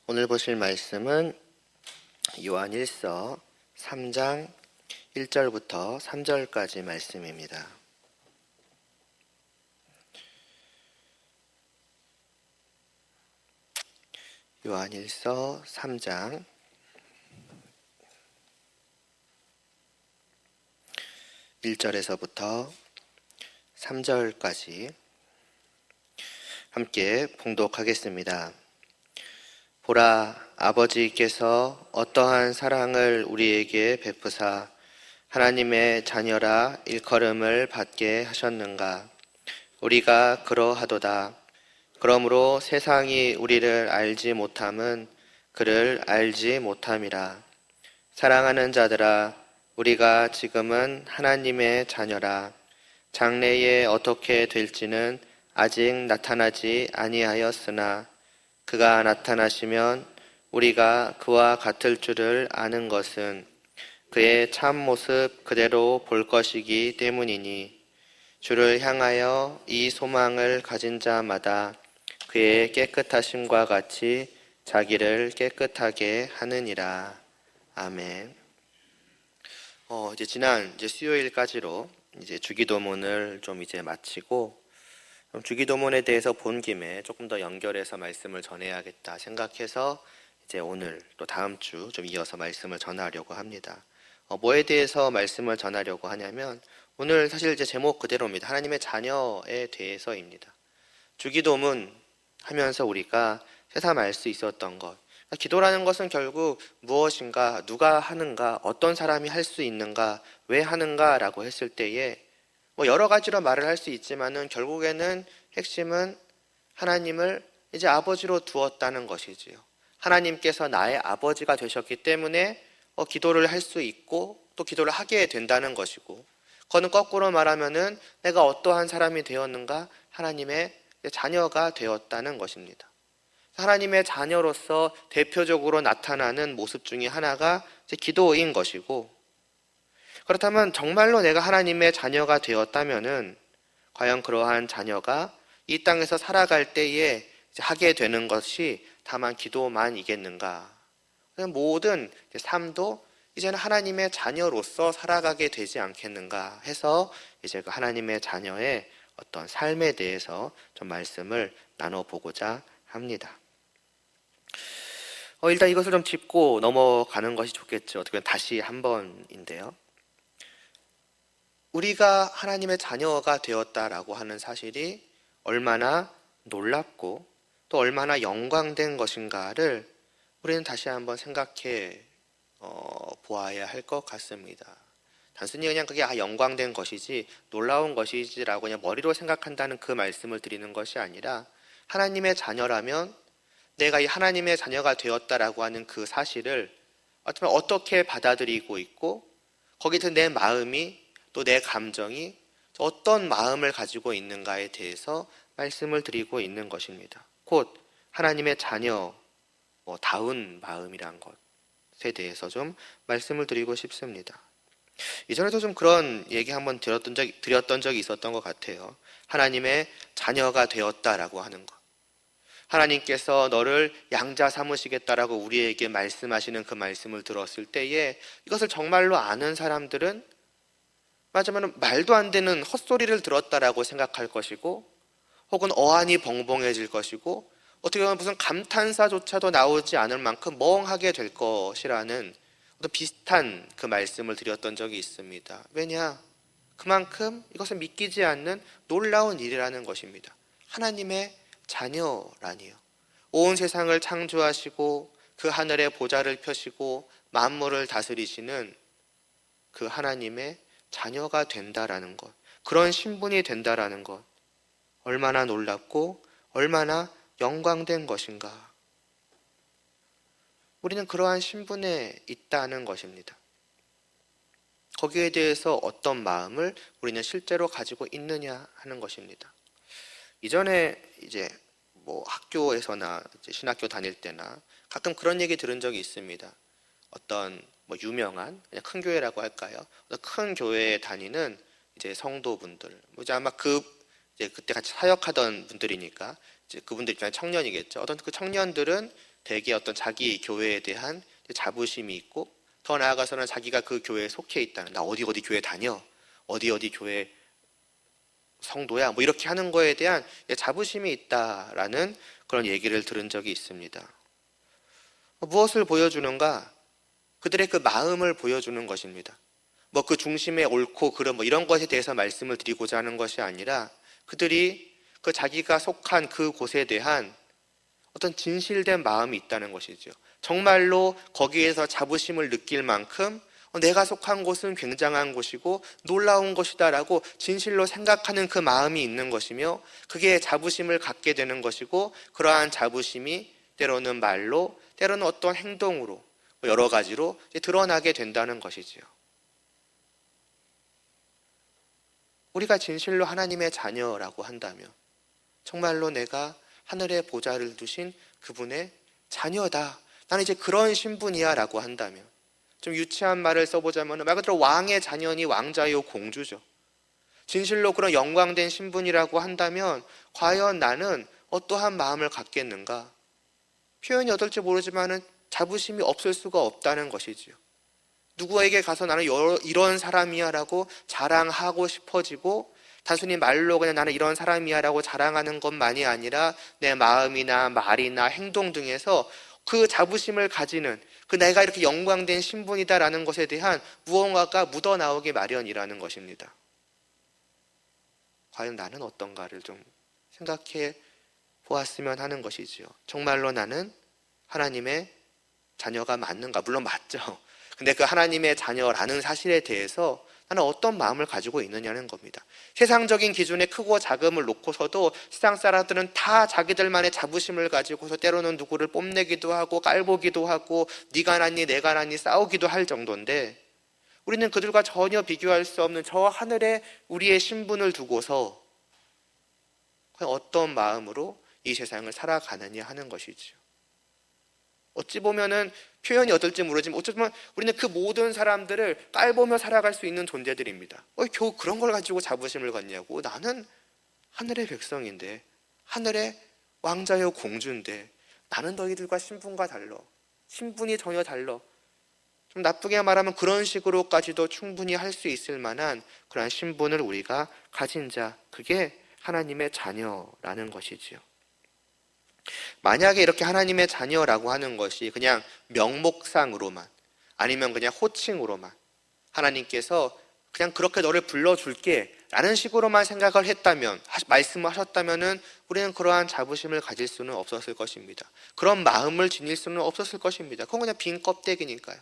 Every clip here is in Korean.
오늘 보실 말씀은 요한 1서 3장 1절부터 3절까지 말씀입니다. 요한 1서 3장 1절에서부터 3절까지 함께 봉독하겠습니다. 보라, 아버지께서 어떠한 사랑을 우리에게 베푸사 하나님의 자녀라 일컬음을 받게 하셨는가. 우리가 그러하도다. 그러므로 세상이 우리를 알지 못함은 그를 알지 못함이라. 사랑하는 자들아, 우리가 지금은 하나님의 자녀라. 장래에 어떻게 될지는 아직 나타나지 아니하였으나 그가 나타나시면 우리가 그와 같을 줄을 아는 것은 그의 참 모습 그대로 볼 것이기 때문이니 주를 향하여 이 소망을 가진 자마다 그의 깨끗하심과 같이 자기를 깨끗하게 하느니라. 아멘. 지난 수요일까지로 주기도문을 좀 마치고 주기도문에 대해서 본 김에 조금 더 연결해서 말씀을 전해야겠다 생각해서 오늘 또 다음 주 좀 이어서 말씀을 전하려고 합니다. 뭐에 대해서 말씀을 전하려고 하냐면 오늘 사실 제목 그대로입니다. 하나님의 자녀에 대해서입니다. 주기도문 하면서 우리가 새삼 알 수 있었던 것, 기도라는 것은 결국 무엇인가, 누가 하는가, 어떤 사람이 할 수 있는가, 왜 하는가라고 했을 때에 여러 가지로 말을 할 수 있지만은 결국에는 핵심은 하나님을 이제 아버지로 두었다는 것이지요. 하나님께서 나의 아버지가 되셨기 때문에 기도를 할 수 있고 또 기도를 하게 된다는 것이고, 그거는 거꾸로 말하면은 내가 어떠한 사람이 되었는가, 하나님의 자녀가 되었다는 것입니다. 하나님의 자녀로서 대표적으로 나타나는 모습 중에 하나가 기도인 것이고, 그렇다면 정말로 내가 하나님의 자녀가 되었다면은 과연 그러한 자녀가 이 땅에서 살아갈 때에 하게 되는 것이 다만 기도만이겠는가? 모든 삶도 이제는 하나님의 자녀로서 살아가게 되지 않겠는가 해서 그 하나님의 자녀의 어떤 삶에 대해서 좀 말씀을 나눠보고자 합니다. 일단 이것을 좀 짚고 넘어가는 것이 좋겠죠. 어떻게 보면 다시 한 번인데요. 우리가 하나님의 자녀가 되었다라고 하는 사실이 얼마나 놀랍고 또 얼마나 영광된 것인가를 우리는 다시 한번 생각해 보아야 할 것 같습니다. 단순히 그냥 그게 영광된 것이지 놀라운 것이지라고 그냥 머리로 생각한다는 그 말씀을 드리는 것이 아니라, 하나님의 자녀라면 내가 이 하나님의 자녀가 되었다라고 하는 그 사실을 어떻게 받아들이고 있고, 거기서 내 마음이 또 내 감정이 어떤 마음을 가지고 있는가에 대해서 말씀을 드리고 있는 것입니다. 곧 하나님의 자녀다운 마음이란 것에 대해서 좀 말씀을 드리고 싶습니다. 이전에도 좀 그런 얘기 한번 드렸던 적이 있었던 것 같아요. 하나님의 자녀가 되었다라고 하는 것. 하나님께서 너를 양자 삼으시겠다라고 우리에게 말씀하시는 그 말씀을 들었을 때에 이것을 정말로 아는 사람들은 맞으면 말도 안 되는 헛소리를 들었다라고 생각할 것이고, 혹은 어안이 벙벙해질 것이고, 어떻게 보면 무슨 감탄사조차도 나오지 않을 만큼 멍하게 될 것이라는 어떤 비슷한 그 말씀을 드렸던 적이 있습니다. 왜냐? 그만큼 이것을 믿기지 않는 놀라운 일이라는 것입니다. 하나님의 자녀라니요. 온 세상을 창조하시고 그 하늘의 보좌를 펴시고 만물을 다스리시는 그 하나님의 자녀가 된다라는 것, 그런 신분이 된다라는 것, 얼마나 놀랍고 얼마나 영광된 것인가. 우리는 그러한 신분에 있다는 것입니다. 거기에 대해서 어떤 마음을 우리는 실제로 가지고 있느냐 하는 것입니다. 이전에 학교에서나 신학교 다닐 때나 가끔 그런 얘기 들은 적이 있습니다. 어떤 유명한 그냥 큰 교회라고 할까요? 큰 교회에 다니는 성도분들, 아마 그때 같이 사역하던 분들이니까 그분들 입장에 청년이겠죠. 어떤 그 청년들은 대개 어떤 자기 교회에 대한 자부심이 있고, 더 나아가서는 자기가 그 교회에 속해 있다는, 나 어디 어디 교회 다녀, 어디 어디 교회 성도야, 뭐 이렇게 하는 거에 대한 자부심이 있다라는 그런 얘기를 들은 적이 있습니다. 무엇을 보여주는가? 그들의 그 마음을 보여주는 것입니다. 뭐 그 중심에 옳고 그름 뭐 이런 것에 대해서 말씀을 드리고자 하는 것이 아니라, 그들이 그 자기가 속한 그 곳에 대한 어떤 진실된 마음이 있다는 것이죠. 정말로 거기에서 자부심을 느낄 만큼 내가 속한 곳은 굉장한 곳이고 놀라운 곳이다라고 진실로 생각하는 그 마음이 있는 것이며, 그게 자부심을 갖게 되는 것이고, 그러한 자부심이 때로는 말로, 때로는 어떤 행동으로, 여러 가지로 드러나게 된다는 것이지요. 우리가 진실로 하나님의 자녀라고 한다면, 정말로 내가 하늘의 보좌를 두신 그분의 자녀다, 나는 이제 그런 신분이야 라고 한다면, 좀 유치한 말을 써보자면 말 그대로 왕의 자녀니 왕자요 공주죠. 진실로 그런 영광된 신분이라고 한다면 과연 나는 어떠한 마음을 갖겠는가? 표현이 어떨지 모르지만 자부심이 없을 수가 없다는 것이지요. 누구에게 가서 나는 이런 사람이야 라고 자랑하고 싶어지고, 단순히 말로 그냥 나는 이런 사람이야 라고 자랑하는 것만이 아니라 내 마음이나 말이나 행동 등에서 그 자부심을 가지는, 그 내가 이렇게 영광된 신분이다라는 것에 대한 무언가가 묻어나오기 마련이라는 것입니다. 과연 나는 어떤가를 좀 생각해 보았으면 하는 것이지요. 정말로 나는 하나님의 자녀가 맞는가? 물론 맞죠. 근데 그 하나님의 자녀라는 사실에 대해서 나는 어떤 마음을 가지고 있느냐는 겁니다. 세상적인 기준에 크고 작음을 놓고서도 세상 사람들은 다 자기들만의 자부심을 가지고서 때로는 누구를 뽐내기도 하고 깔보기도 하고 네가 낫니 내가 낫니 싸우기도 할 정도인데, 우리는 그들과 전혀 비교할 수 없는 저 하늘에 우리의 신분을 두고서 어떤 마음으로 이 세상을 살아가느냐 하는 것이죠. 어찌 보면은 표현이 어떨지 모르지만 어쩌면 우리는 그 모든 사람들을 깔보며 살아갈 수 있는 존재들입니다. 겨우 그런 걸 가지고 자부심을 갖냐고. 나는 하늘의 백성인데, 하늘의 왕자요 공주인데, 나는 너희들과 신분과 달라, 신분이 전혀 달라. 좀 나쁘게 말하면 그런 식으로까지도 충분히 할 수 있을 만한 그러한 신분을 우리가 가진 자, 그게 하나님의 자녀라는 것이지요. 만약에 이렇게 하나님의 자녀라고 하는 것이 그냥 명목상으로만, 아니면 그냥 호칭으로만 하나님께서 그냥 그렇게 너를 불러줄게 라는 식으로만 생각을 했다면, 말씀을 하셨다면 우리는 그러한 자부심을 가질 수는 없었을 것입니다. 그런 마음을 지닐 수는 없었을 것입니다. 그건 그냥 빈 껍데기니까요.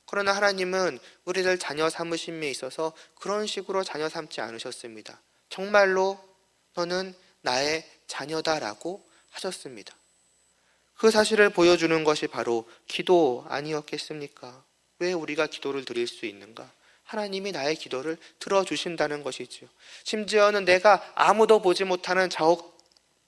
그러나 하나님은 우리를 자녀 삼으심에 있어서 그런 식으로 자녀 삼지 않으셨습니다. 정말로 너는 나의 자녀다라고 하셨습니다. 그 사실을 보여주는 것이 바로 기도 아니었겠습니까? 왜 우리가 기도를 드릴 수 있는가? 하나님이 나의 기도를 들어주신다는 것이지요. 심지어는 내가 아무도 보지 못하는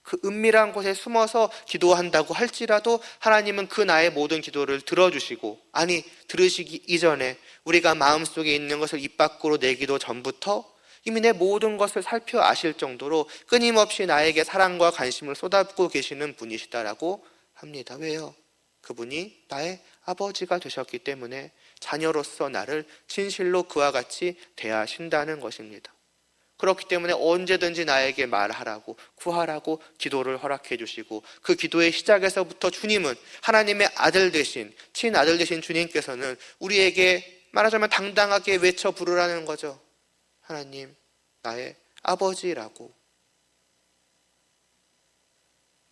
그 은밀한 곳에 숨어서 기도한다고 할지라도 하나님은 그 나의 모든 기도를 들어주시고, 아니 들으시기 이전에 우리가 마음속에 있는 것을 입 밖으로 내기도 전부터 이미 내 모든 것을 살펴 아실 정도로 끊임없이 나에게 사랑과 관심을 쏟아붓고 계시는 분이시다라고 합니다. 왜요? 그분이 나의 아버지가 되셨기 때문에 자녀로서 나를 진실로 그와 같이 대하신다는 것입니다. 그렇기 때문에 언제든지 나에게 말하라고, 구하라고 기도를 허락해 주시고, 그 기도의 시작에서부터 주님은 하나님의 아들 되신, 친아들 되신 주님께서는 우리에게 말하자면 당당하게 외쳐 부르라는 거죠. 하나님, 나의 아버지라고.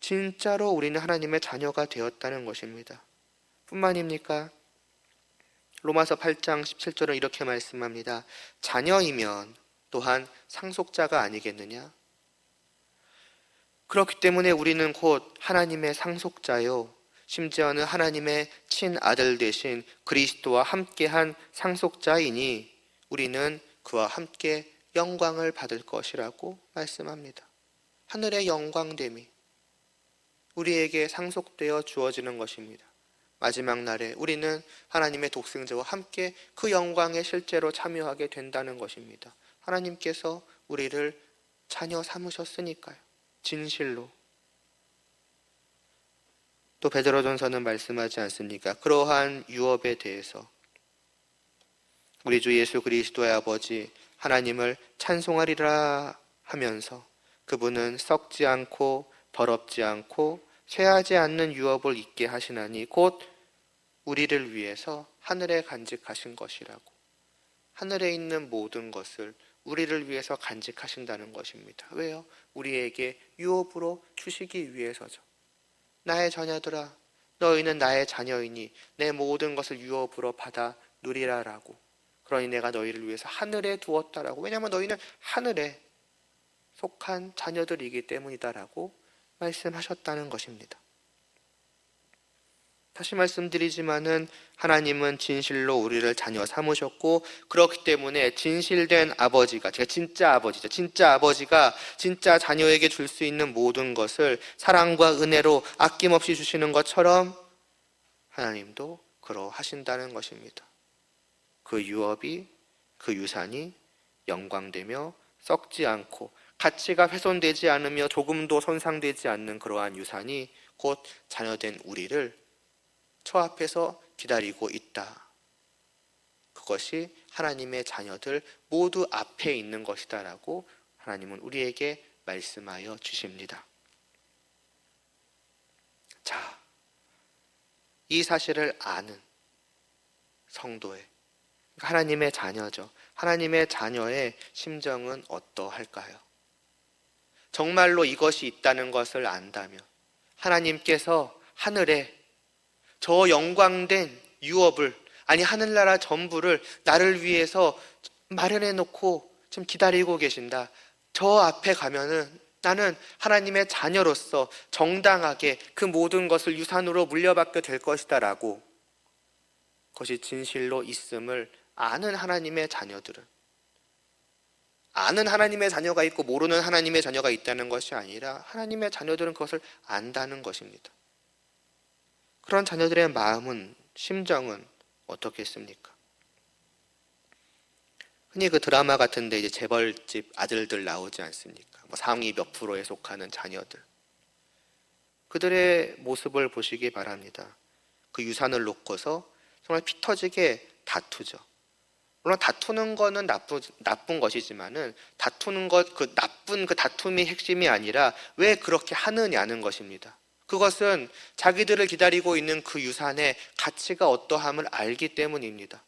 진짜로 우리는 하나님의 자녀가 되었다는 것입니다. 뿐만입니까? 로마서 8장 17절은 이렇게 말씀합니다. 자녀이면 또한 상속자가 아니겠느냐? 그렇기 때문에 우리는 곧 하나님의 상속자요, 심지어는 하나님의 친아들 되신 그리스도와 함께한 상속자이니 우리는 그와 함께 영광을 받을 것이라고 말씀합니다. 하늘의 영광됨이 우리에게 상속되어 주어지는 것입니다. 마지막 날에 우리는 하나님의 독생자와 함께 그 영광에 실제로 참여하게 된다는 것입니다. 하나님께서 우리를 자녀 삼으셨으니까요. 진실로. 또 베드로전서는 말씀하지 않습니까? 그러한 유업에 대해서 우리 주 예수 그리스도의 아버지 하나님을 찬송하리라 하면서 그분은 썩지 않고 더럽지 않고 쇠하지 않는 유업을 있게 하시나니 곧 우리를 위해서 하늘에 간직하신 것이라고. 하늘에 있는 모든 것을 우리를 위해서 간직하신다는 것입니다. 왜요? 우리에게 유업으로 주시기 위해서죠. 나의 자녀들아, 너희는 나의 자녀이니 내 모든 것을 유업으로 받아 누리라라고. 그러니 내가 너희를 위해서 하늘에 두었다라고. 왜냐하면 너희는 하늘에 속한 자녀들이기 때문이다라고 말씀하셨다는 것입니다. 다시 말씀드리지만은 하나님은 진실로 우리를 자녀 삼으셨고 그렇기 때문에 진실된 아버지가, 제가 진짜 아버지죠. 진짜 아버지가 진짜 자녀에게 줄 수 있는 모든 것을 사랑과 은혜로 아낌없이 주시는 것처럼 하나님도 그러하신다는 것입니다. 그 유업이, 그 유산이 영광되며 썩지 않고 가치가 훼손되지 않으며 조금도 손상되지 않는 그러한 유산이 곧 자녀된 우리를 저 앞에서 기다리고 있다. 그것이 하나님의 자녀들 모두 앞에 있는 것이다라고 하나님은 우리에게 말씀하여 주십니다. 자, 이 사실을 아는 성도의, 하나님의 자녀죠. 하나님의 자녀의 심정은 어떠할까요? 정말로 이것이 있다는 것을 안다면 하나님께서 하늘에 저 영광된 유업을, 아니 하늘나라 전부를 나를 위해서 마련해 놓고 지금 기다리고 계신다. 저 앞에 가면은 나는 하나님의 자녀로서 정당하게 그 모든 것을 유산으로 물려받게 될 것이다 라고, 그것이 진실로 있음을 아는 하나님의 자녀들은, 아는 하나님의 자녀가 있고 모르는 하나님의 자녀가 있다는 것이 아니라 하나님의 자녀들은 그것을 안다는 것입니다. 그런 자녀들의 마음은, 심정은 어떻겠습니까? 흔히 그 드라마 같은데 이제 재벌집 아들들 나오지 않습니까? 상위 몇 프로에 속하는 자녀들. 그들의 모습을 보시기 바랍니다. 그 유산을 놓고서 정말 피 터지게 다투죠. 물론 다투는 거는 나쁜 것이지만은 다투는 것, 그 나쁜 그 다툼이 핵심이 아니라 왜 그렇게 하느냐는 것입니다. 그것은 자기들을 기다리고 있는 그 유산의 가치가 어떠함을 알기 때문입니다.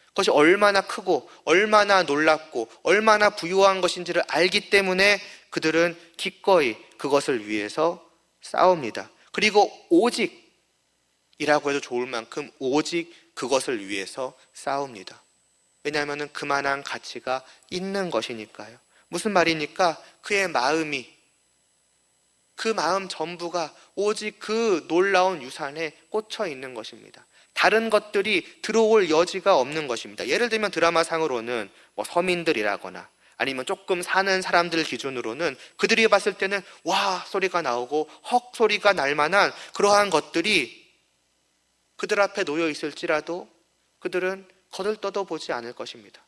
그것이 얼마나 크고 얼마나 놀랍고 얼마나 부유한 것인지를 알기 때문에 그들은 기꺼이 그것을 위해서 싸웁니다. 그리고 오직이라고 해도 좋을 만큼 오직 그것을 위해서 싸웁니다. 왜냐하면 그만한 가치가 있는 것이니까요. 무슨 말이니까 그의 마음이, 그 마음 전부가 오직 그 놀라운 유산에 꽂혀 있는 것입니다. 다른 것들이 들어올 여지가 없는 것입니다. 예를 들면 드라마상으로는 서민들이라거나 아니면 조금 사는 사람들 기준으로는 그들이 봤을 때는 와 소리가 나오고 헉 소리가 날 만한 그러한 것들이 그들 앞에 놓여 있을지라도 그들은 거들떠도 보지 않을 것입니다.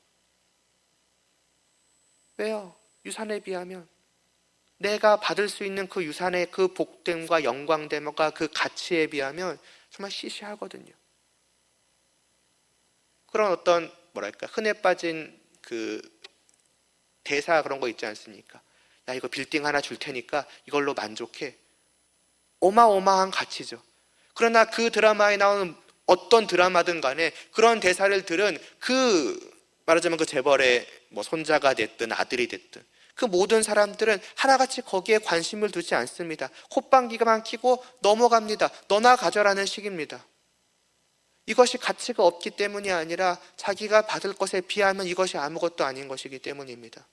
왜요? 유산에 비하면 내가 받을 수 있는 그 유산의 그 복됨과 영광됨과 그 가치에 비하면 정말 시시하거든요. 그런 어떤 흔해 빠진 그 대사 그런 거 있지 않습니까? 야 이거 빌딩 하나 줄 테니까 이걸로 만족해. 어마어마한 가치죠. 그러나 그 드라마에 나오는 어떤 드라마든 간에 그런 대사를 들은 말하자면 그 재벌의 손자가 됐든 아들이 됐든 그 모든 사람들은 하나같이 거기에 관심을 두지 않습니다. 콧방귀만 켜고 넘어갑니다. 너나 가져라는 식입니다. 이것이 가치가 없기 때문이 아니라 자기가 받을 것에 비하면 이것이 아무것도 아닌 것이기 때문입니다.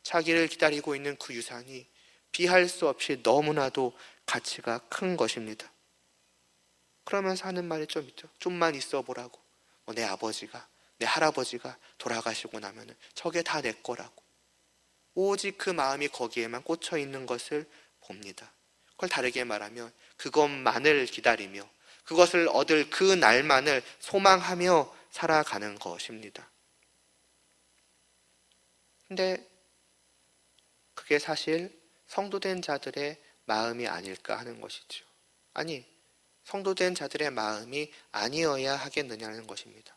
자기를 기다리고 있는 그 유산이 비할 수 없이 너무나도 가치가 큰 것입니다. 그러면서 하는 말이 좀 있죠. 좀만 있어 보라고. 내 아버지가, 내 할아버지가 돌아가시고 나면은 저게 다 내 거라고. 오직 그 마음이 거기에만 꽂혀 있는 것을 봅니다. 그걸 다르게 말하면 그것만을 기다리며 그것을 얻을 그 날만을 소망하며 살아가는 것입니다. 근데 그게 사실 성도된 자들의 마음이 아닐까 하는 것이죠. 아니, 성도된 자들의 마음이 아니어야 하겠느냐는 것입니다.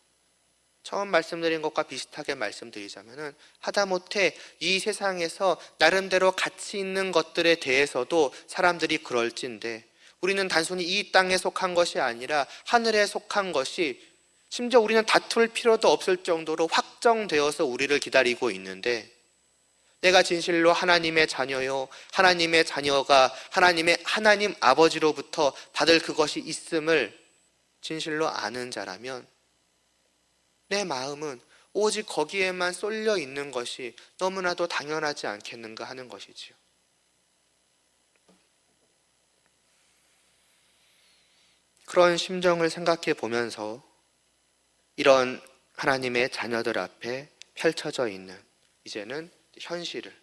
처음 말씀드린 것과 비슷하게 말씀드리자면은 하다못해 이 세상에서 나름대로 가치 있는 것들에 대해서도 사람들이 그럴진데 우리는 단순히 이 땅에 속한 것이 아니라 하늘에 속한 것이 심지어 우리는 다툴 필요도 없을 정도로 확정되어서 우리를 기다리고 있는데 내가 진실로 하나님의 자녀요, 하나님의 자녀가 하나님 아버지로부터 받을 그것이 있음을 진실로 아는 자라면 내 마음은 오직 거기에만 쏠려 있는 것이 너무나도 당연하지 않겠는가 하는 것이지요. 그런 심정을 생각해 보면서 이런 하나님의 자녀들 앞에 펼쳐져 있는 이제는 현실을,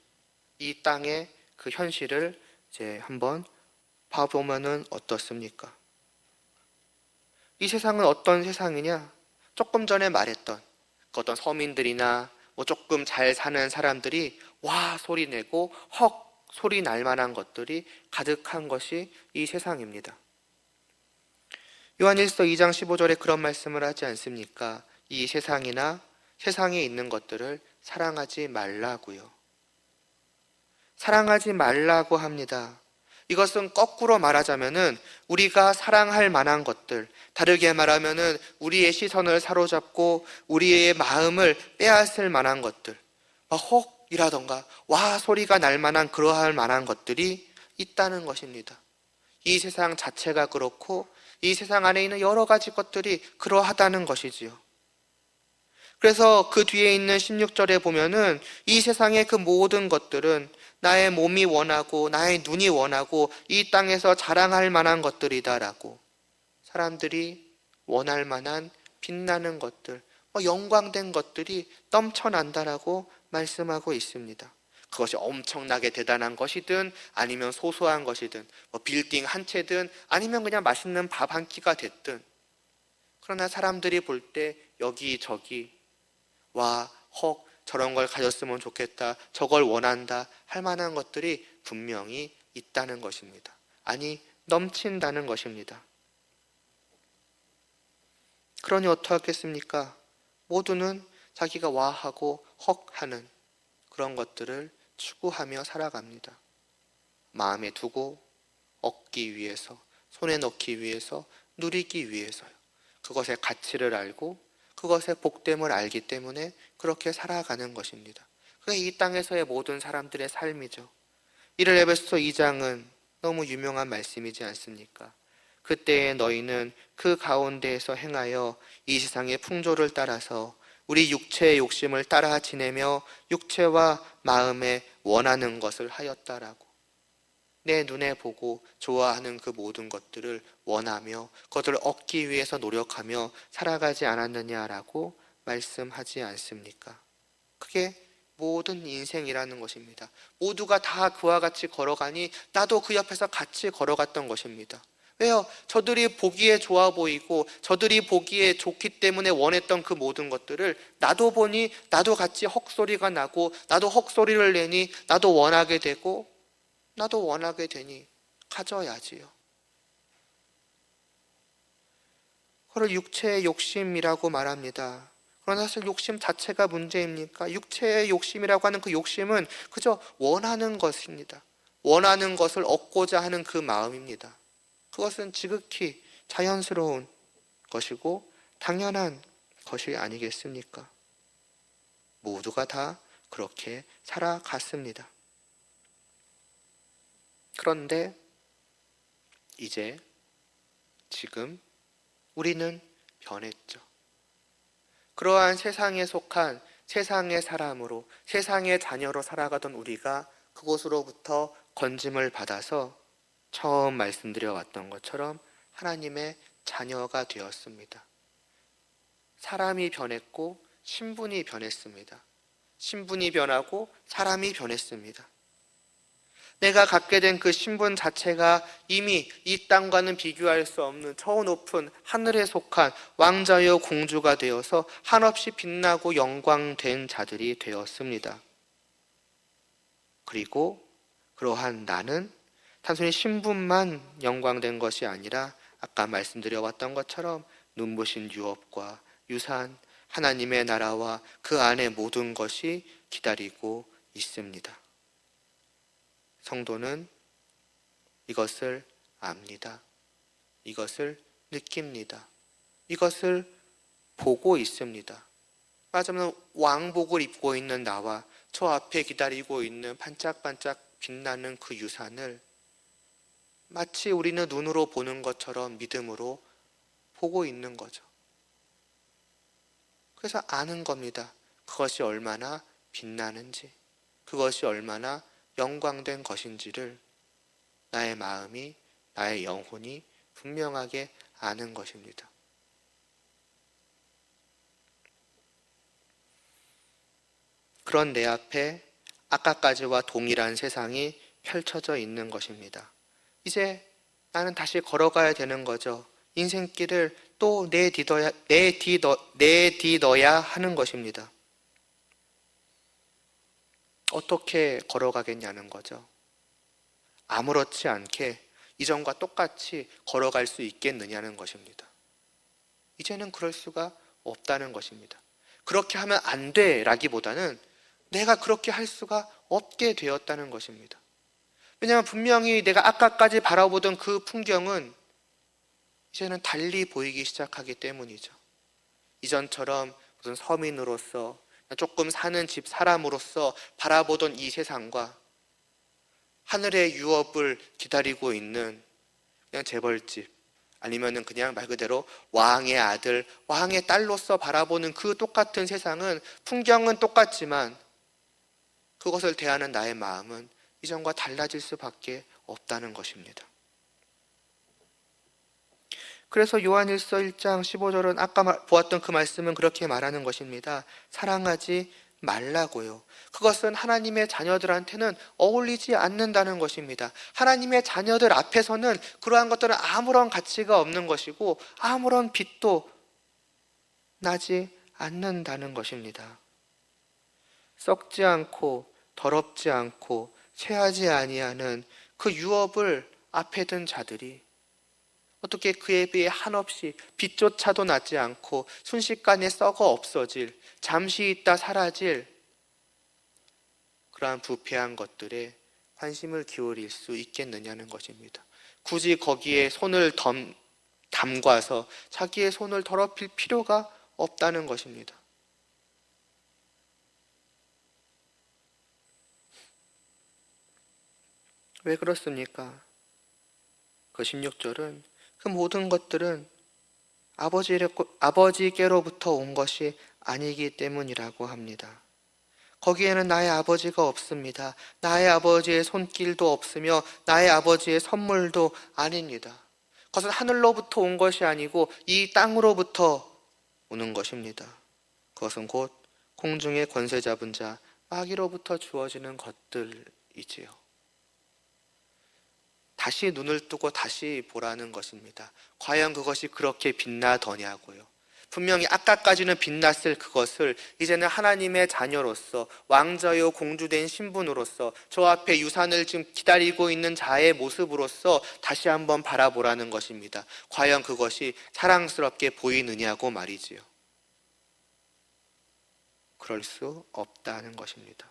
이 땅의 그 현실을 이제 한번 봐보면은 어떻습니까? 이 세상은 어떤 세상이냐? 조금 전에 말했던 그 어떤 서민들이나 뭐 조금 잘 사는 사람들이 와 소리 내고 헉 소리 날 만한 것들이 가득한 것이 이 세상입니다. 요한일서 2장 15절에 그런 말씀을 하지 않습니까? 이 세상이나 세상에 있는 것들을 사랑하지 말라고요. 사랑하지 말라고 합니다. 이것은 거꾸로 말하자면은 우리가 사랑할 만한 것들, 다르게 말하면은 우리의 시선을 사로잡고 우리의 마음을 빼앗을 만한 것들, 혹이라던가 와 소리가 날 만한 그러할 만한 것들이 있다는 것입니다. 이 세상 자체가 그렇고 이 세상 안에 있는 여러 가지 것들이 그러하다는 것이지요. 그래서 그 뒤에 있는 16절에 보면은 이 세상의 그 모든 것들은 나의 몸이 원하고 나의 눈이 원하고 이 땅에서 자랑할 만한 것들이다라고 사람들이 원할 만한 빛나는 것들, 영광된 것들이 넘쳐난다라고 말씀하고 있습니다. 그것이 엄청나게 대단한 것이든 아니면 소소한 것이든 빌딩 한 채든 아니면 그냥 맛있는 밥 한 끼가 됐든 그러나 사람들이 볼 때 여기저기 와, 헉, 저런 걸 가졌으면 좋겠다, 저걸 원한다 할 만한 것들이 분명히 있다는 것입니다. 아니, 넘친다는 것입니다. 그러니 어떡하겠습니까? 모두는 자기가 와하고 헉 하는 그런 것들을 추구하며 살아갑니다. 마음에 두고 얻기 위해서, 손에 넣기 위해서, 누리기 위해서요. 그것의 가치를 알고 그것의 복됨을 알기 때문에 그렇게 살아가는 것입니다. 그게 이 땅에서의 모든 사람들의 삶이죠. 이를 에베소서 2장은 너무 유명한 말씀이지 않습니까? 그때에 너희는 그 가운데에서 행하여 이 세상의 풍조를 따라서 우리 육체의 욕심을 따라 지내며 육체와 마음에 원하는 것을 하였다라고. 내 눈에 보고 좋아하는 그 모든 것들을 원하며 그것들을 얻기 위해서 노력하며 살아가지 않았느냐라고 말씀하지 않습니까? 그게 모든 인생이라는 것입니다. 모두가 다 그와 같이 걸어가니 나도 그 옆에서 같이 걸어갔던 것입니다. 왜요? 저들이 보기에 좋아 보이고 저들이 보기에 좋기 때문에 원했던 그 모든 것들을 나도 보니 나도 같이 헉소리가 나고 나도 헉소리를 내니 나도 원하게 되고 나도 원하게 되니 가져야지요. 그걸 육체의 욕심이라고 말합니다. 그러나 사실 욕심 자체가 문제입니까? 육체의 욕심이라고 하는 그 욕심은 그저 원하는 것입니다. 원하는 것을 얻고자 하는 그 마음입니다. 그것은 지극히 자연스러운 것이고 당연한 것이 아니겠습니까? 모두가 다 그렇게 살아갔습니다. 그런데 이제 지금 우리는 변했죠. 그러한 세상에 속한 세상의 사람으로 세상의 자녀로 살아가던 우리가 그곳으로부터 건짐을 받아서 처음 말씀드려 왔던 것처럼 하나님의 자녀가 되었습니다. 사람이 변했고 신분이 변했습니다. 신분이 변하고 사람이 변했습니다. 내가 갖게 된 그 신분 자체가 이미 이 땅과는 비교할 수 없는 저 높은 하늘에 속한 왕자여 공주가 되어서 한없이 빛나고 영광된 자들이 되었습니다. 그리고 그러한 나는 단순히 신분만 영광된 것이 아니라 아까 말씀드려왔던 것처럼 눈부신 유업과 유산, 하나님의 나라와 그 안에 모든 것이 기다리고 있습니다. 성도는 이것을 압니다. 이것을 느낍니다. 이것을 보고 있습니다. 말하자면 왕복을 입고 있는 나와 저 앞에 기다리고 있는 반짝반짝 빛나는 그 유산을 마치 우리는 눈으로 보는 것처럼 믿음으로 보고 있는 거죠. 그래서 아는 겁니다. 그것이 얼마나 빛나는지, 그것이 얼마나 영광된 것인지를 나의 마음이, 나의 영혼이 분명하게 아는 것입니다. 그런 내 앞에 아까까지와 동일한 세상이 펼쳐져 있는 것입니다. 이제 나는 다시 걸어가야 되는 거죠. 인생길을 또 내딛어야 하는 것입니다. 어떻게 걸어가겠냐는 거죠. 아무렇지 않게 이전과 똑같이 걸어갈 수 있겠느냐는 것입니다. 이제는 그럴 수가 없다는 것입니다. 그렇게 하면 안 돼라기보다는 내가 그렇게 할 수가 없게 되었다는 것입니다. 왜냐하면 분명히 내가 아까까지 바라보던 그 풍경은 이제는 달리 보이기 시작하기 때문이죠. 이전처럼 무슨 서민으로서 조금 사는 집 사람으로서 바라보던 이 세상과 하늘의 유업을 기다리고 있는 그냥 재벌집, 아니면은 그냥 말 그대로 왕의 아들, 왕의 딸로서 바라보는 그 똑같은 세상은, 풍경은 똑같지만 그것을 대하는 나의 마음은 이전과 달라질 수밖에 없다는 것입니다. 그래서 요한일서 1장 15절은 아까 보았던 그 말씀은 그렇게 말하는 것입니다. 사랑하지 말라고요. 그것은 하나님의 자녀들한테는 어울리지 않는다는 것입니다. 하나님의 자녀들 앞에서는 그러한 것들은 아무런 가치가 없는 것이고 아무런 빛도 나지 않는다는 것입니다. 썩지 않고 더럽지 않고 체하지 아니하는 그 유업을 앞에 둔 자들이 어떻게 그에 비해 한없이 빛조차도 나지 않고 순식간에 썩어 없어질, 잠시 있다 사라질 그러한 부패한 것들에 관심을 기울일 수 있겠느냐는 것입니다. 굳이 거기에 손을 담가서 자기의 손을 더럽힐 필요가 없다는 것입니다. 왜 그렇습니까? 그 16절은 그 모든 것들은 아버지께로부터 온 것이 아니기 때문이라고 합니다. 거기에는 나의 아버지가 없습니다. 나의 아버지의 손길도 없으며 나의 아버지의 선물도 아닙니다. 그것은 하늘로부터 온 것이 아니고 이 땅으로부터 오는 것입니다. 그것은 곧 공중의 권세 잡은 자 마귀로부터 주어지는 것들이지요. 다시 눈을 뜨고 다시 보라는 것입니다. 과연 그것이 그렇게 빛나더냐고요. 분명히 아까까지는 빛났을 그것을 이제는 하나님의 자녀로서, 왕자요 공주된 신분으로서, 저 앞에 유산을 지금 기다리고 있는 자의 모습으로서 다시 한번 바라보라는 것입니다. 과연 그것이 사랑스럽게 보이느냐고 말이지요. 그럴 수 없다는 것입니다.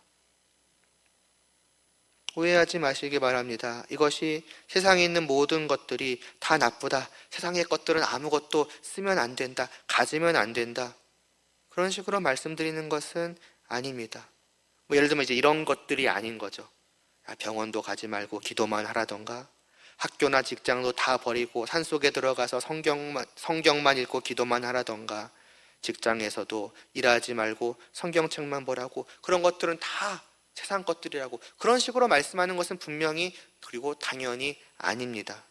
오해하지 마시기 바랍니다. 이것이 세상에 있는 모든 것들이 다 나쁘다, 세상의 것들은 아무것도 쓰면 안 된다, 가지면 안 된다, 그런 식으로 말씀드리는 것은 아닙니다. 예를 들면 이제 이런 것들이 아닌 거죠. 병원도 가지 말고 기도만 하라던가, 학교나 직장도 다 버리고 산속에 들어가서 성경만 읽고 기도만 하라던가, 직장에서도 일하지 말고 성경책만 보라고, 그런 것들은 다 세상 것들이라고, 그런 식으로 말씀하는 것은 분명히 그리고 당연히 아닙니다.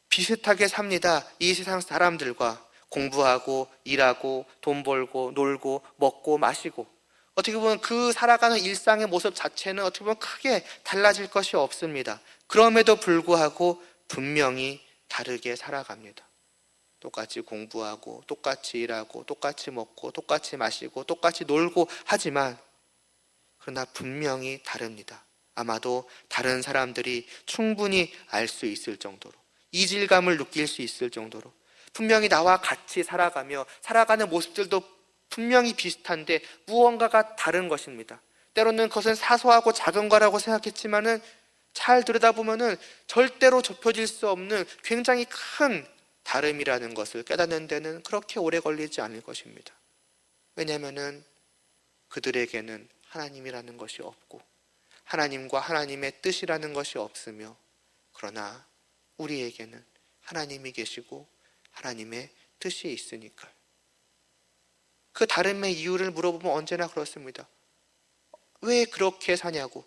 비슷하게 삽니다. 이 세상 사람들과 공부하고 일하고 돈 벌고 놀고 먹고 마시고, 어떻게 보면 그 살아가는 일상의 모습 자체는 어떻게 보면 크게 달라질 것이 없습니다. 그럼에도 불구하고 분명히 다르게 살아갑니다. 똑같이 공부하고 똑같이 일하고 똑같이 먹고 똑같이 마시고 똑같이 놀고 하지만 그러나 분명히 다릅니다. 아마도 다른 사람들이 충분히 알 수 있을 정도로, 이질감을 느낄 수 있을 정도로 분명히 나와 같이 살아가며 살아가는 모습들도 분명히 비슷한데 무언가가 다른 것입니다. 때로는 그것은 사소하고 작은 거라고 생각했지만은 잘 들여다보면은 절대로 좁혀질 수 없는 굉장히 큰 다름이라는 것을 깨닫는 데는 그렇게 오래 걸리지 않을 것입니다. 왜냐하면은 그들에게는 하나님이라는 것이 없고 하나님과 하나님의 뜻이라는 것이 없으며, 그러나 우리에게는 하나님이 계시고 하나님의 뜻이 있으니까요. 그 다름의 이유를 물어보면 언제나 그렇습니다. 왜 그렇게 사냐고.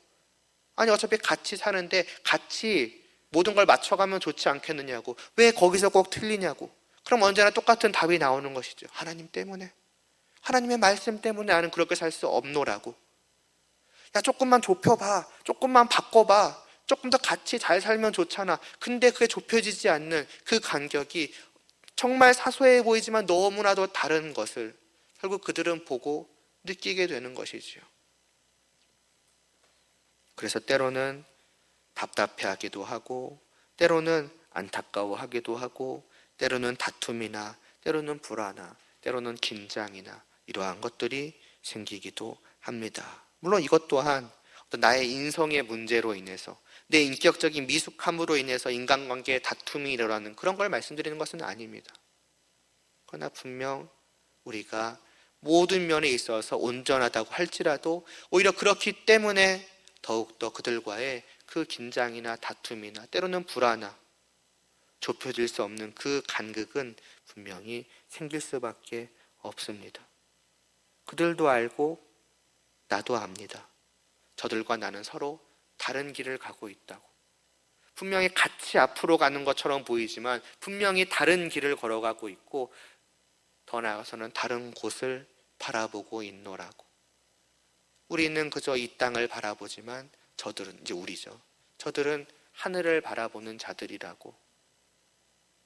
아니 어차피 같이 사는데 같이 모든 걸 맞춰가면 좋지 않겠느냐고. 왜 거기서 꼭 틀리냐고. 그럼 언제나 똑같은 답이 나오는 것이죠. 하나님 때문에, 하나님의 말씀 때문에 나는 그렇게 살 수 없노라고. 야, 조금만 좁혀봐, 조금만 바꿔봐, 조금 더 같이 잘 살면 좋잖아. 근데 그게 좁혀지지 않는 그 간격이 정말 사소해 보이지만 너무나도 다른 것을 결국 그들은 보고 느끼게 되는 것이지요. 그래서 때로는 답답해하기도 하고, 때로는 안타까워하기도 하고, 때로는 다툼이나 때로는 불안이나 때로는 긴장이나 이러한 것들이 생기기도 합니다. 물론 이것 또한 어떤 나의 인성의 문제로 인해서, 내 인격적인 미숙함으로 인해서 인간관계에 다툼이 일어나는 그런 걸 말씀드리는 것은 아닙니다. 그러나 분명 우리가 모든 면에 있어서 온전하다고 할지라도 오히려 그렇기 때문에 더욱더 그들과의 그 긴장이나 다툼이나 때로는 불안이나 좁혀질 수 없는 그 간극은 분명히 생길 수밖에 없습니다. 그들도 알고 나도 압니다. 저들과 나는 서로 다른 길을 가고 있다고. 분명히 같이 앞으로 가는 것처럼 보이지만 분명히 다른 길을 걸어가고 있고, 더 나아가서는 다른 곳을 바라보고 있노라고. 우리는 그저 이 땅을 바라보지만 저들은, 이제 우리죠, 저들은 하늘을 바라보는 자들이라고.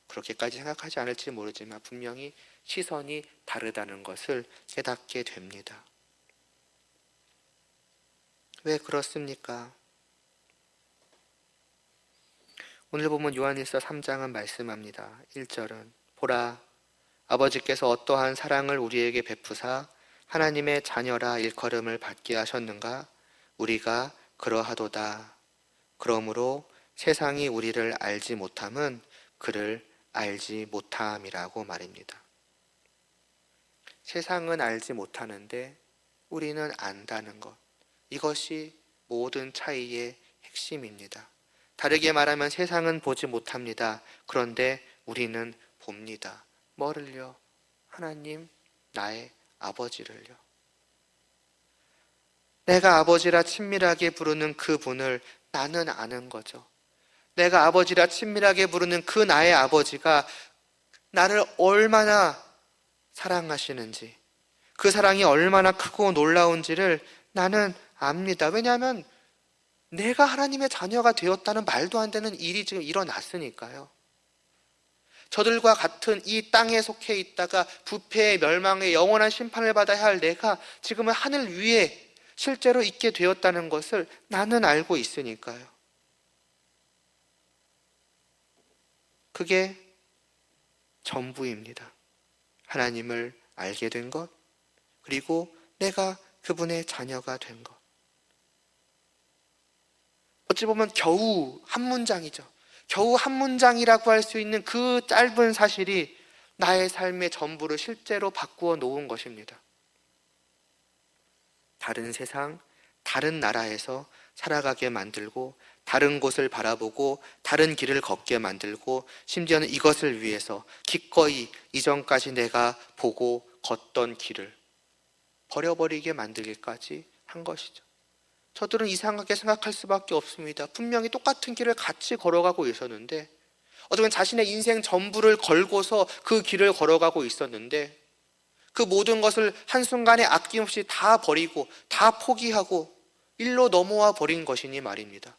그렇게까지 생각하지 않을지 모르지만 분명히 시선이 다르다는 것을 깨닫게 됩니다. 왜 그렇습니까? 오늘 보면 요한일서 3장은 말씀합니다. 1절은 보라, 아버지께서 어떠한 사랑을 우리에게 베푸사 하나님의 자녀라 일컬음을 받게 하셨는가? 우리가 그러하도다. 그러므로 세상이 우리를 알지 못함은 그를 알지 못함이라고 말입니다. 세상은 알지 못하는데 우리는 안다는 것, 이것이 모든 차이의 핵심입니다. 다르게 말하면 세상은 보지 못합니다. 그런데 우리는 봅니다. 뭐를요? 하나님, 나의 아버지를요. 내가 아버지라 친밀하게 부르는 그 분을 나는 아는 거죠. 내가 아버지라 친밀하게 부르는 그 나의 아버지가 나를 얼마나 사랑하시는지, 그 사랑이 얼마나 크고 놀라운지를 나는 압니다. 왜냐하면 내가 하나님의 자녀가 되었다는 말도 안 되는 일이 지금 일어났으니까요. 저들과 같은 이 땅에 속해 있다가 부패의 멸망의 영원한 심판을 받아야 할 내가 지금은 하늘 위에 실제로 있게 되었다는 것을 나는 알고 있으니까요. 그게 전부입니다. 하나님을 알게 된 것, 그리고 내가 그분의 자녀가 된 것. 어찌 보면 겨우 한 문장이죠. 겨우 한 문장이라고 할 수 있는 그 짧은 사실이 나의 삶의 전부를 실제로 바꾸어 놓은 것입니다. 다른 세상, 다른 나라에서 살아가게 만들고, 다른 곳을 바라보고 다른 길을 걷게 만들고, 심지어는 이것을 위해서 기꺼이 이전까지 내가 보고 걷던 길을 버려버리게 만들기까지 한 것이죠. 저들은 이상하게 생각할 수밖에 없습니다. 분명히 똑같은 길을 같이 걸어가고 있었는데, 어쩌면 자신의 인생 전부를 걸고서 그 길을 걸어가고 있었는데, 그 모든 것을 한순간에 아낌없이 다 버리고 다 포기하고 일로 넘어와 버린 것이니 말입니다.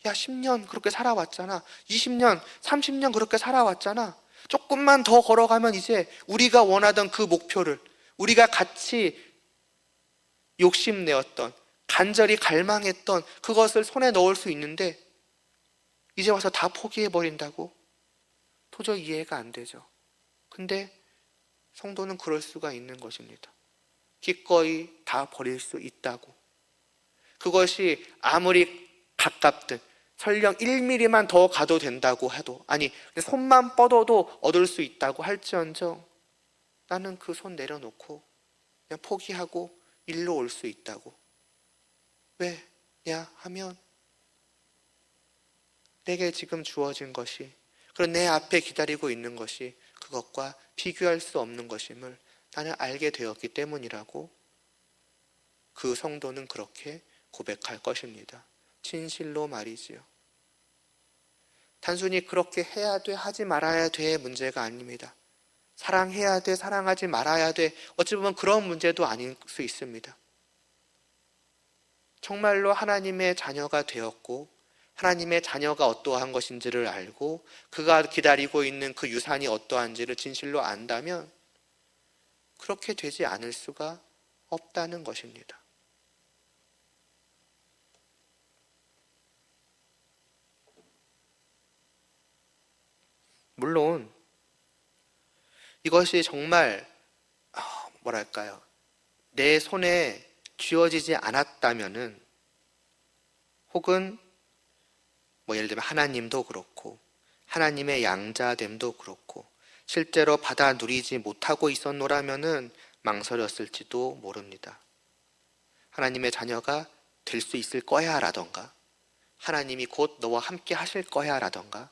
야, 10년 그렇게 살아왔잖아. 20년, 30년 그렇게 살아왔잖아. 조금만 더 걸어가면 이제 우리가 원하던 그 목표를, 우리가 같이 욕심내었던, 간절히 갈망했던 그것을 손에 넣을 수 있는데 이제 와서 다 포기해버린다고? 도저히 이해가 안 되죠. 근데 성도는 그럴 수가 있는 것입니다. 기꺼이 다 버릴 수 있다고. 그것이 아무리 가깝든 설령 1mm만 더 가도 된다고 해도, 아니 손만 뻗어도 얻을 수 있다고 할지언정 나는 그 손 내려놓고 그냥 포기하고 일로 올 수 있다고. 왜냐 하면 내게 지금 주어진 것이, 그리고 내 앞에 기다리고 있는 것이 그것과 비교할 수 없는 것임을 나는 알게 되었기 때문이라고 그 성도는 그렇게 고백할 것입니다. 진실로 말이지요. 단순히 그렇게 해야 돼, 하지 말아야 돼의 문제가 아닙니다. 사랑해야 돼, 사랑하지 말아야 돼, 어찌 보면 그런 문제도 아닐 수 있습니다. 정말로 하나님의 자녀가 되었고 하나님의 자녀가 어떠한 것인지를 알고 그가 기다리고 있는 그 유산이 어떠한지를 진실로 안다면 그렇게 되지 않을 수가 없다는 것입니다. 물론 이것이 정말 뭐랄까요, 내 손에 쥐어지지 않았다면은, 혹은 예를 들면 하나님도 그렇고 하나님의 양자됨도 그렇고 실제로 받아 누리지 못하고 있었노라면은 망설였을지도 모릅니다. 하나님의 자녀가 될 수 있을 거야 라던가, 하나님이 곧 너와 함께 하실 거야 라던가,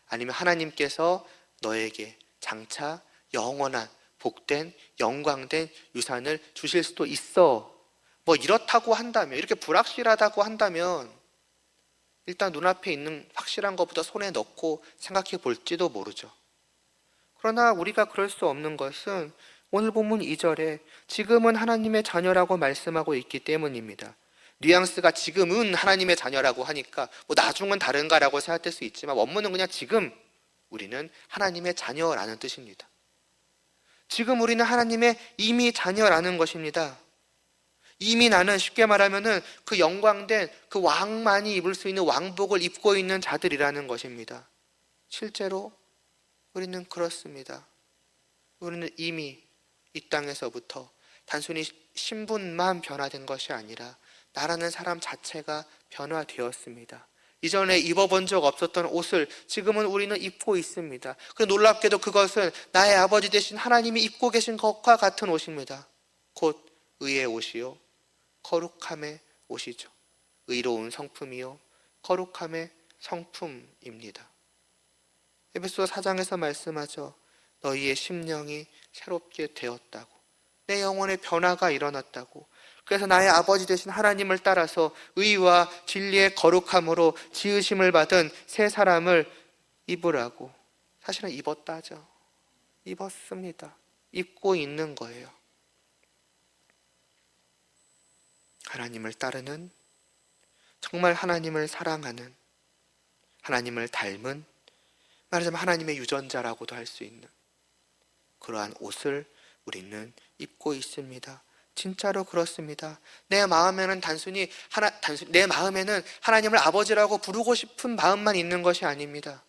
아니면 하나님께서 너에게 장차 영원한 복된 영광된 유산을 주실 수도 있어, 이렇다고 한다면, 이렇게 불확실하다고 한다면 일단 눈앞에 있는 확실한 것보다 손에 넣고 생각해 볼지도 모르죠. 그러나 우리가 그럴 수 없는 것은 오늘 본문 2절에 지금은 하나님의 자녀라고 말씀하고 있기 때문입니다. 뉘앙스가 지금은 하나님의 자녀라고 하니까 나중은 다른가라고 생각할 수 있지만 원문은 그냥 지금 우리는 하나님의 자녀라는 뜻입니다. 지금 우리는 하나님의 이미 자녀라는 것입니다. 이미 나는 쉽게 말하면은 그 영광된 그 왕만이 입을 수 있는 왕복을 입고 있는 자들이라는 것입니다. 실제로 우리는 그렇습니다. 우리는 이미 이 땅에서부터 단순히 신분만 변화된 것이 아니라 나라는 사람 자체가 변화되었습니다. 이전에 입어본 적 없었던 옷을 지금은 우리는 입고 있습니다. 그리고 놀랍게도 그것은 나의 아버지 되신 하나님이 입고 계신 것과 같은 옷입니다. 곧 의의 옷이요 거룩함의 옷이죠. 의로운 성품이요 거룩함의 성품입니다. 에베소 4장에서 말씀하죠. 너희의 심령이 새롭게 되었다고, 내 영혼의 변화가 일어났다고. 그래서 나의 아버지 되신 하나님을 따라서 의와 진리의 거룩함으로 지으심을 받은 새 사람을 입으라고. 사실은 입었다죠. 입었습니다. 입고 있는 거예요. 하나님을 따르는, 정말 하나님을 사랑하는, 하나님을 닮은, 말하자면 하나님의 유전자라고도 할 수 있는 그러한 옷을 우리는 입고 있습니다. 진짜로 그렇습니다. 내 마음에는 단순히 내 마음에는 하나님을 아버지라고 부르고 싶은 마음만 있는 것이 아닙니다.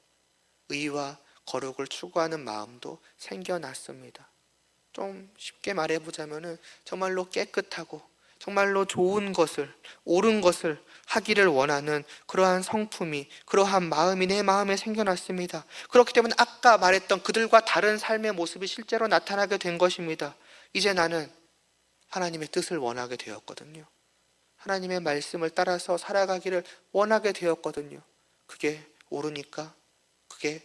의와 거룩을 추구하는 마음도 생겨났습니다. 좀 쉽게 말해보자면은 정말로 깨끗하고 정말로 좋은 것을, 옳은 것을 하기를 원하는 그러한 성품이, 그러한 마음이 내 마음에 생겨났습니다. 그렇기 때문에 아까 말했던 그들과 다른 삶의 모습이 실제로 나타나게 된 것입니다. 이제 나는 하나님의 뜻을 원하게 되었거든요. 하나님의 말씀을 따라서 살아가기를 원하게 되었거든요. 그게 옳으니까, 그게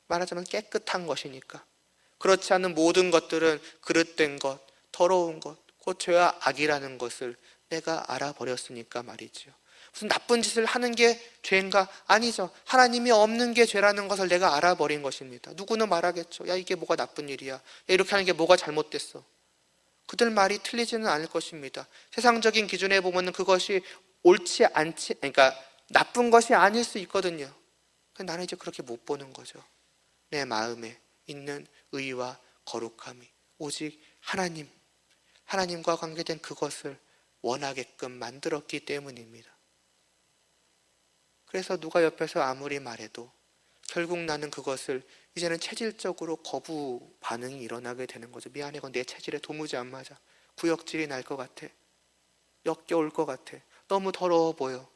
말하자면 깨끗한 것이니까. 그렇지 않은 모든 것들은 그릇된 것, 더러운 것, 곧 죄와 악이라는 것을 내가 알아버렸으니까 말이죠. 무슨 나쁜 짓을 하는 게 죄인가? 아니죠. 하나님이 없는 게 죄라는 것을 내가 알아버린 것입니다. 누구는 말하겠죠. 야, 이게 뭐가 나쁜 일이야. 야, 이렇게 하는 게 뭐가 잘못됐어. 그들 말이 틀리지는 않을 것입니다. 세상적인 기준에 보면 그것이 옳지 않지, 그러니까 나쁜 것이 아닐 수 있거든요. 나는 이제 그렇게 못 보는 거죠. 내 마음에 있는 의와 거룩함이 오직 하나님과 관계된 그것을 원하게끔 만들었기 때문입니다. 그래서 누가 옆에서 아무리 말해도 결국 나는 그것을 이제는 체질적으로 거부 반응이 일어나게 되는 거죠. 미안해, 그건 내 체질에 도무지 안 맞아. 구역질이 날 것 같아. 역겨울 것 같아. 너무 더러워 보여.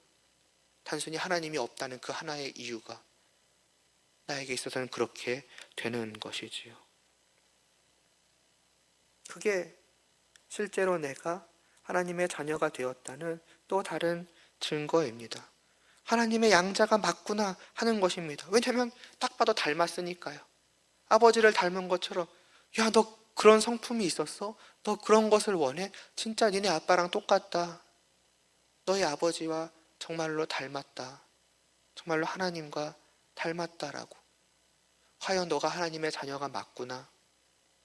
단순히 하나님이 없다는 그 하나의 이유가 나에게 있어서는 그렇게 되는 것이지요. 그게 실제로 내가 하나님의 자녀가 되었다는 또 다른 증거입니다. 하나님의 양자가 맞구나 하는 것입니다. 왜냐하면 딱 봐도 닮았으니까요. 아버지를 닮은 것처럼, 야, 너 그런 성품이 있었어? 너 그런 것을 원해? 진짜 니네 아빠랑 똑같다. 너희 아버지와 정말로 닮았다. 정말로 하나님과 닮았다라고. 과연 너가 하나님의 자녀가 맞구나.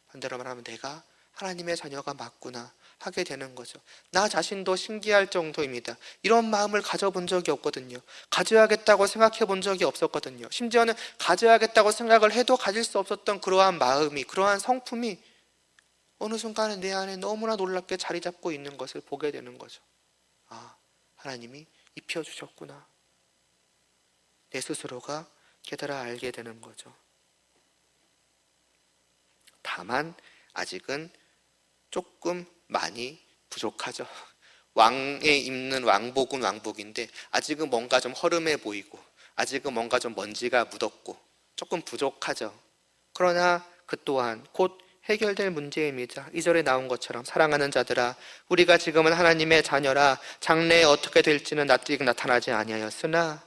반대로 말하면 내가 하나님의 자녀가 맞구나 하게 되는 거죠. 나 자신도 신기할 정도입니다. 이런 마음을 가져본 적이 없거든요. 가져야겠다고 생각해 본 적이 없었거든요. 심지어는 가져야겠다고 생각을 해도 가질 수 없었던 그러한 마음이, 그러한 성품이 어느 순간에 내 안에 너무나 놀랍게 자리 잡고 있는 것을 보게 되는 거죠. 아, 하나님이 입혀주셨구나. 내 스스로가 깨달아 알게 되는 거죠. 다만 아직은 조금 많이 부족하죠. 왕에 입는 왕복은 왕복인데 아직은 뭔가 좀 허름해 보이고 아직은 뭔가 좀 먼지가 묻었고 조금 부족하죠. 그러나 그 또한 곧 해결될 문제입니다. 2절에 나온 것처럼 사랑하는 자들아, 우리가 지금은 하나님의 자녀라. 장래에 어떻게 될지는 아직 나타나지 아니하였으나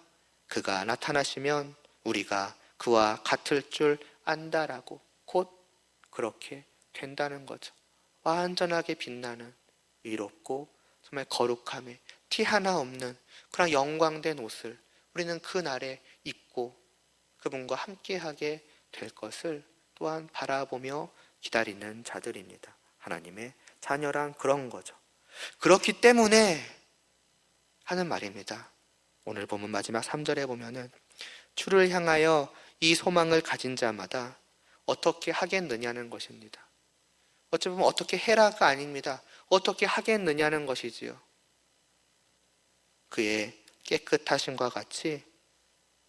그가 나타나시면 우리가 그와 같을 줄 안다라고. 곧 그렇게 된다는 거죠. 완전하게 빛나는, 위롭고 정말 거룩함에 티 하나 없는 그런 영광된 옷을 우리는 그 날에 입고 그분과 함께하게 될 것을 또한 바라보며 기다리는 자들입니다. 하나님의 자녀란 그런 거죠. 그렇기 때문에 하는 말입니다. 오늘 보면 마지막 3절에 보면은 주를 향하여 이 소망을 가진 자마다 어떻게 하겠느냐는 것입니다. 어찌 보면 어떻게 해라가 아닙니다. 어떻게 하겠느냐는 것이지요. 그의 깨끗하심과 같이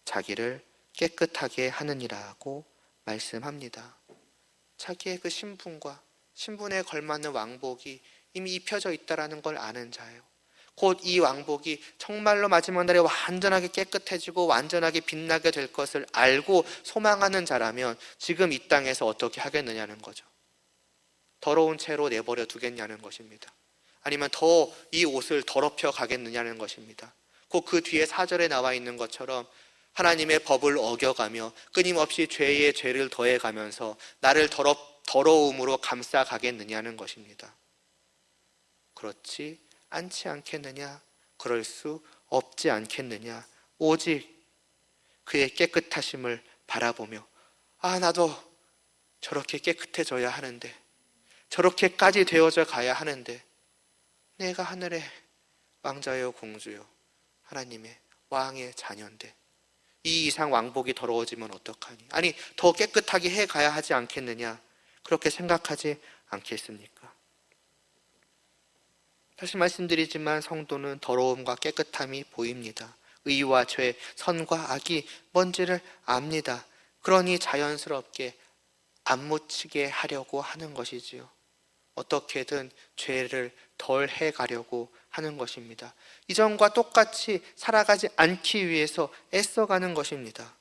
자기를 깨끗하게 하느니라고 말씀합니다. 자기의 그 신분과 신분에 걸맞는 왕복이 이미 입혀져 있다는 걸 아는 자예요. 곧 이 왕복이 정말로 마지막 날에 완전하게 깨끗해지고 완전하게 빛나게 될 것을 알고 소망하는 자라면 지금 이 땅에서 어떻게 하겠느냐는 거죠. 더러운 채로 내버려 두겠냐는 것입니다. 아니면 더 이 옷을 더럽혀 가겠느냐는 것입니다. 곧 그 뒤에 4절에 나와 있는 것처럼 하나님의 법을 어겨가며 끊임없이 죄에 죄를 더해가면서 나를 더러움으로 감싸가겠느냐는 것입니다. 그렇지 않지 않겠느냐? 그럴 수 없지 않겠느냐? 오직 그의 깨끗하심을 바라보며 아, 나도 저렇게 깨끗해져야 하는데, 저렇게까지 되어져 가야 하는데, 내가 하늘의 왕자요 공주요 하나님의 왕의 자녀인데 이 이상 왕복이 더러워지면 어떡하니? 아니, 더 깨끗하게 해가야 하지 않겠느냐? 그렇게 생각하지 않겠습니까? 다시 말씀드리지만 성도는 더러움과 깨끗함이 보입니다. 의와 죄, 선과 악이 뭔지를 압니다. 그러니 자연스럽게 안 묻히게 하려고 하는 것이지요. 어떻게든 죄를 덜 해가려고 하는 것입니다. 이전과 똑같이 살아가지 않기 위해서 애써가는 것입니다.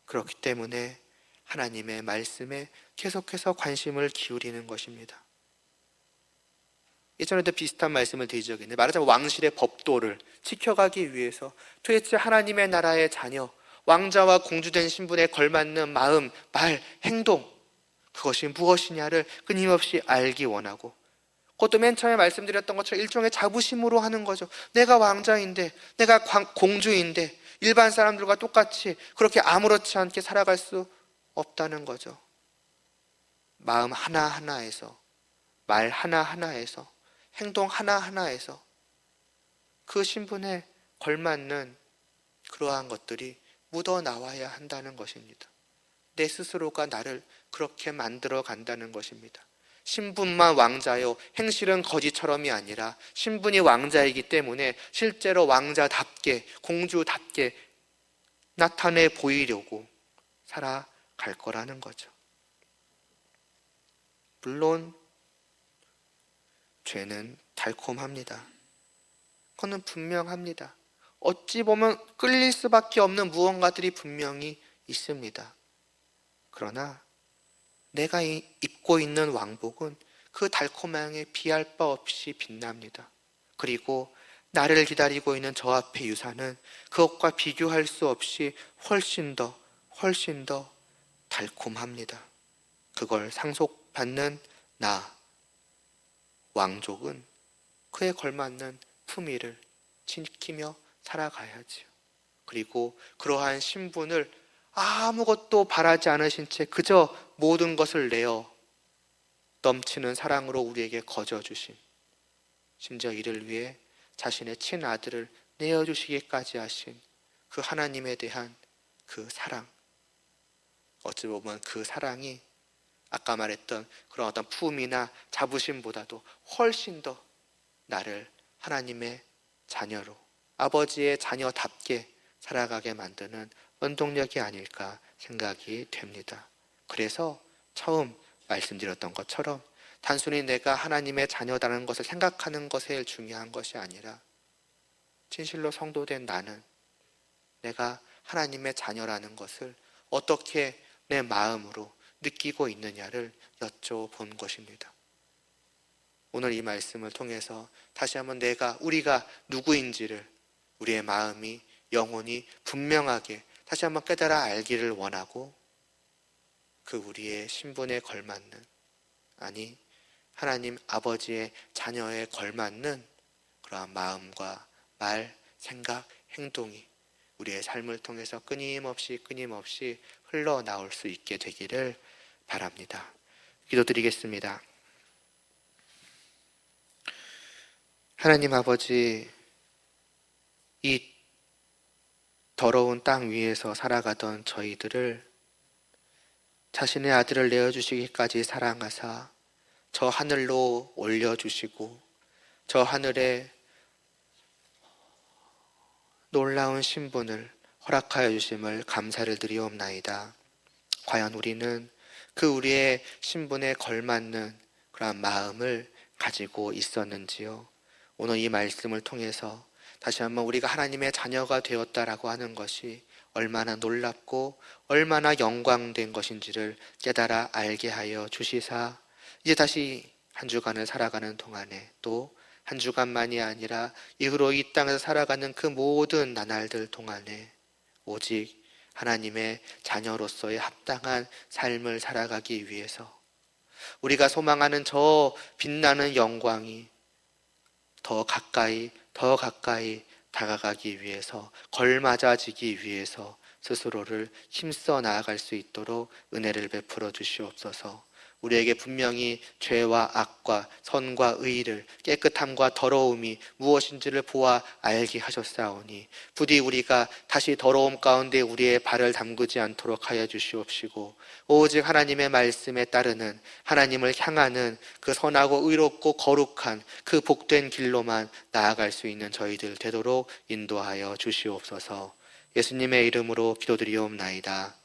그렇기 때문에 하나님의 말씀에 계속해서 관심을 기울이는 것입니다. 예전에도 비슷한 말씀을 드린 적이 있는데, 말하자면 왕실의 법도를 지켜가기 위해서 도대체 하나님의 나라의 자녀, 왕자와 공주된 신분에 걸맞는 마음, 말, 행동, 그것이 무엇이냐를 끊임없이 알기 원하고, 그것도 맨 처음에 말씀드렸던 것처럼 일종의 자부심으로 하는 거죠. 내가 왕자인데, 내가 공주인데 일반 사람들과 똑같이 그렇게 아무렇지 않게 살아갈 수 없다는 거죠. 마음 하나하나에서, 말 하나하나에서, 행동 하나하나에서 그 신분에 걸맞는 그러한 것들이 묻어나와야 한다는 것입니다. 내 스스로가 나를 그렇게 만들어 간다는 것입니다. 신분만 왕자요, 행실은 거지처럼이 아니라 신분이 왕자이기 때문에 실제로 왕자답게, 공주답게 나타내 보이려고 살아갈 거라는 거죠. 물론 죄는 달콤합니다. 그거는 분명합니다. 어찌 보면 끌릴 수밖에 없는 무언가들이 분명히 있습니다. 그러나 내가 입고 있는 왕복은 그 달콤함에 비할 바 없이 빛납니다. 그리고 나를 기다리고 있는 저 앞의 유산은 그것과 비교할 수 없이 훨씬 더 달콤합니다. 그걸 상속받는 나, 왕족은 그에 걸맞는 품위를 지키며 살아가야지요. 그리고 그러한 신분을 아무것도 바라지 않으신 채 그저 모든 것을 내어 넘치는 사랑으로 우리에게 거저주신, 심지어 이를 위해 자신의 친아들을 내어주시기까지 하신 그 하나님에 대한 그 사랑, 어찌 보면 그 사랑이 아까 말했던 그런 어떤 품이나 자부심보다도 훨씬 더 나를 하나님의 자녀로, 아버지의 자녀답게 살아가게 만드는 원동력이 아닐까 생각이 됩니다. 그래서 처음 말씀드렸던 것처럼 단순히 내가 하나님의 자녀다는 것을 생각하는 것에 중요한 것이 아니라 진실로 성도된 나는 내가 하나님의 자녀라는 것을 어떻게 내 마음으로 느끼고 있느냐를 여쭤본 것입니다. 오늘 이 말씀을 통해서 다시 한번 우리가 누구인지를 우리의 마음이 영혼이 분명하게 다시 한번 깨달아 알기를 원하고 그 우리의 신분에 걸맞는, 아니 하나님 아버지의 자녀에 걸맞는 그러한 마음과 말, 생각, 행동이 우리의 삶을 통해서 끊임없이 흘러나올 수 있게 되기를 바랍니다. 기도드리겠습니다. 하나님 아버지, 이 더러운 땅 위에서 살아가던 저희들을 자신의 아들을 내어주시기까지 사랑하사 저 하늘로 올려주시고 저 하늘에 놀라운 신분을 허락하여 주심을 감사를 드리옵나이다. 과연 우리는 그 우리의 신분에 걸맞는 그러한 마음을 가지고 있었는지요? 오늘 이 말씀을 통해서 다시 한번 우리가 하나님의 자녀가 되었다라고 하는 것이 얼마나 놀랍고 얼마나 영광된 것인지를 깨달아 알게 하여 주시사 이제 다시 한 주간을 살아가는 동안에 또 한 주간만이 아니라 이후로 이 땅에서 살아가는 그 모든 나날들 동안에 오직 하나님의 자녀로서의 합당한 삶을 살아가기 위해서 우리가 소망하는 저 빛나는 영광이 더 가까이 다가가기 위해서, 걸맞아지기 위해서 스스로를 힘써 나아갈 수 있도록 은혜를 베풀어 주시옵소서. 우리에게 분명히 죄와 악과 선과 의를, 깨끗함과 더러움이 무엇인지를 보아 알게 하셨사오니 부디 우리가 다시 더러움 가운데 우리의 발을 담그지 않도록 하여 주시옵시고 오직 하나님의 말씀에 따르는, 하나님을 향하는 그 선하고 의롭고 거룩한 그 복된 길로만 나아갈 수 있는 저희들 되도록 인도하여 주시옵소서. 예수님의 이름으로 기도드리옵나이다.